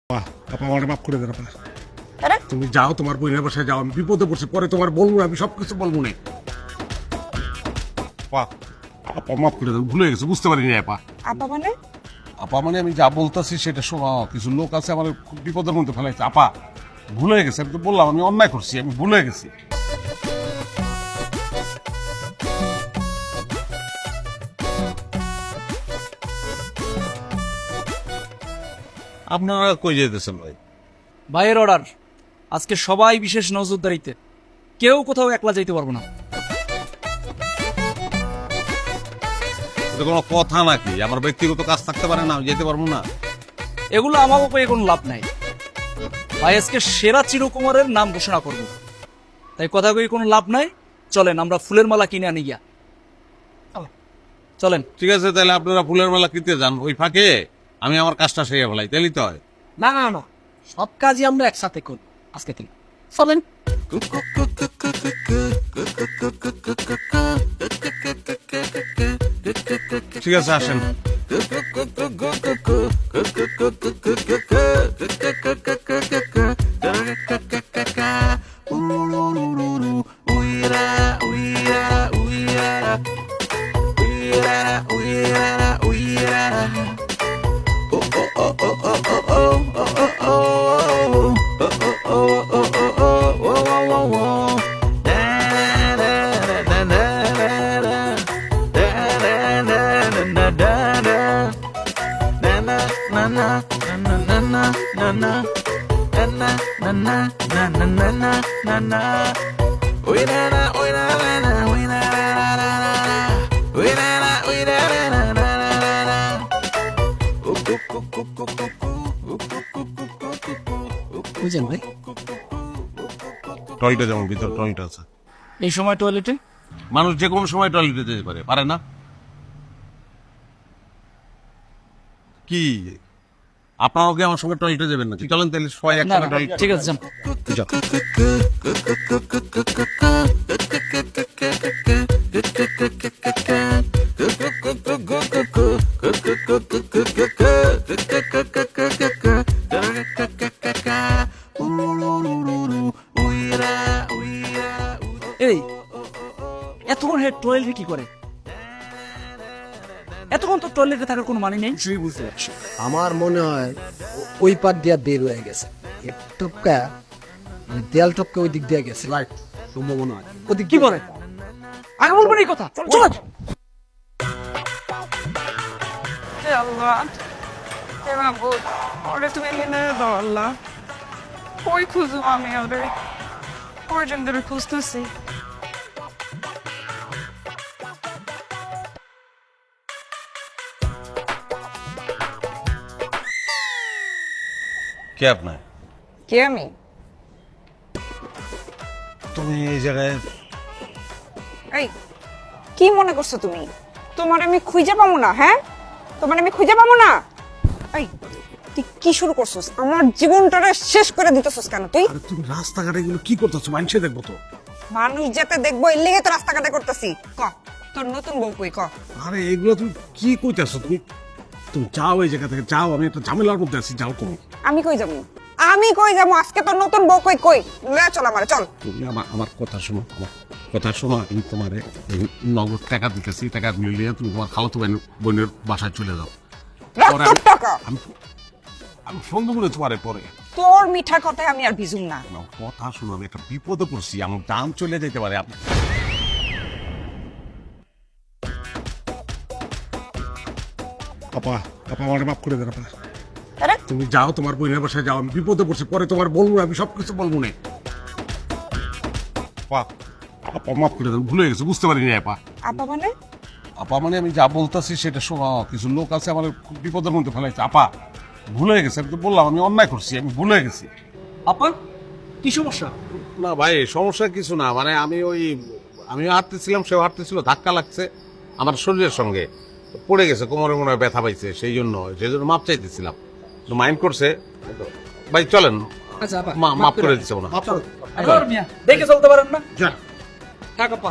আমাকে মাফ করে দেন আপা। আরে তুমি যাও, তোমার বোনের বাসায় যাও, আমি বিপদে পড়ছি, পরে তোমার বলবো, আমি সবকিছু বলবো না। আপা মাফ করে দেন, ভুলে গেছে, বুঝতে পারিনি আপা। আপা মানে? আপা মানে আমি যা বলতেছি সেটা শোনো, কিছু লোক আছে আমার খুব বিপদের মধ্যে ফেলাইছে। আপা ভুলে গেছে, আমি তো বললাম আমি অন্যায় করছি, আমি ভুলে গেছি। আপনারা কই যেতেছেন ভাই? ভাইয়ের অর্ডার, আজকে সবাই বিশেষ নজরদারিতে, কেউ কোথাও একলা যাইতে পারবো না। এটা কোনো কথা নাকি? আমার ব্যক্তিগত কাজ থাকতে পারে না, আমি যেতে পারবো না? এগুলো আমার উপায়ে কোনো লাভ নাই ভাই, আজকে সেরা চিরকুমারের নাম ঘোষণা করব, তাই কথা কই কোনো লাভ নাই। চলেন আমরা ফুলের মালা কিনে আনি গিয়া। চলেন। ঠিক আছে, তাহলে আপনারা ফুলের মেলা কিনতে যান, ওই ফাঁকে আমি আমার কাজটা সেরে ফেলাই, তাইলেই তো হয়। না না না, সব কাজই আমরা একসাথে করি আজকে থেকে। চলেন। ঠিক আছে, আসেন। বুঝলেন ভাই? টয়লেটে যেমন ভিতর টয়লেট আছে, এই সময় টয়লেটে মানুষ যে কোনো সময় টয়লেটে যেতে পারে, পারে না? কি আপনারাও কি আমার সঙ্গে টয়লেটে যাবেন নাকি? চলেন তাহলে সবাই না একসাথে না, টয়লেট। ঠিক আছে যান। এই এতক্ষণ হেড টয়লেটে কি করে? এতক্ষণ তো টয়লেটে থাকার কোনো মানে নেই। কিছুই বুঝতে পারছি। আমার মনে হয় ওই পার দিয়া বের হয়ে গেছে, টপকা দেয়াল টপকা ওই দিক দিয়ে গেছে। রাইট, তোমার মনে হয় ওদিক কি বলে? আগে বলবেন এই কথা। চলো। আল্লাহ, হে মাহবুব, ওরে তুমি এনে দাও আল্লাহ। কই খুঁজো আমি ওরে, কয়জন ধরে খুঁজতেছি। কে আপনার? কে আমি? তুমি এই জায়গায়? এই কি মনে করছো তুমি? তোমার আমি খুঁজে পাবো না? হ্যাঁ, তোমার আমি খুঁজে পাবো না? এই তুই কি শুরু করছস? আমার জীবনটারে শেষ করে দিতেছস কেন তুই? আরে তুমি রাস্তাঘাটে এগুলো কি করতেছো? মানুষে দেখবো তো। মানুষ যেতে দেখবো এর লেগে তো রাস্তাঘাটে করতেছি। ক তোর নতুন বউ কই ক? আরে এগুলো তুমি কি কইতেছো? তুমি তুমি যাও, এই জায়গা থেকে যাও, আমি একটা ঝামেলার মধ্যে আছি, যাও তুমি। আমি কই যাবো? আমি কই যাবো? আজকে তোর নতুন বউ কই? কই লয়ে চল আমারে, চল। তুমি আমার কথা শোনো, আমার কথা শোনো। আমি তোমারে এই নগদ টাকা দিতেছি, টাকা মিলিয়ে তুমি তোমার খালাতো বোনের বাসায় চলে যাও। পরে রাখ তোর টাকা। আমি ফোন দেবো না তোমারে পরে। তোর মিঠা কথায় আমি আর ভিজুম না। আমার কথা শোনো, আমি একটা বিপদে পড়ছি, আমার দাম চলে যেতে পারে। আপা আমাকে মাফ করে দেন আপা। আরে তুমি যাও, তোমার বোনের বাসায় যাও, আমি বিপদে পড়ছি, পরে তোমার বলবো, আমি সবকিছু বলবো না। আপা মাফ করে দেন, ভুলে গেছে, বুঝতে পারিনি আপা। আপা মানে? আপা মানে আমি যা বলতেছি সেটা শোনো, কিছু লোক আছে আমার খুব বিপদের মধ্যে ফেলাইছে। আপা ভুলে গেছে, আমি তো বললাম আমি অন্যায় করছি, আমি ভুলে গেছি। আপা কি সমস্যা? না ভাই, সমস্যা কিছু না, মানে আমিও হাঁটতেছিলাম, সেও হাঁটতেছিল, ধাক্কা লাগছে আমার শরীরের সঙ্গে, পড়ে গেছে, কোমরে মনে হয় ব্যথা পাইছে, সেই জন্য মাপ চাইতেছিলাম, মাইন্ড করছে। ভাই চলেন, আচ্ছা আপা, মাপ করে দিচ্ছে না। দেখে চলতে পারেন না? যা থাক আপা।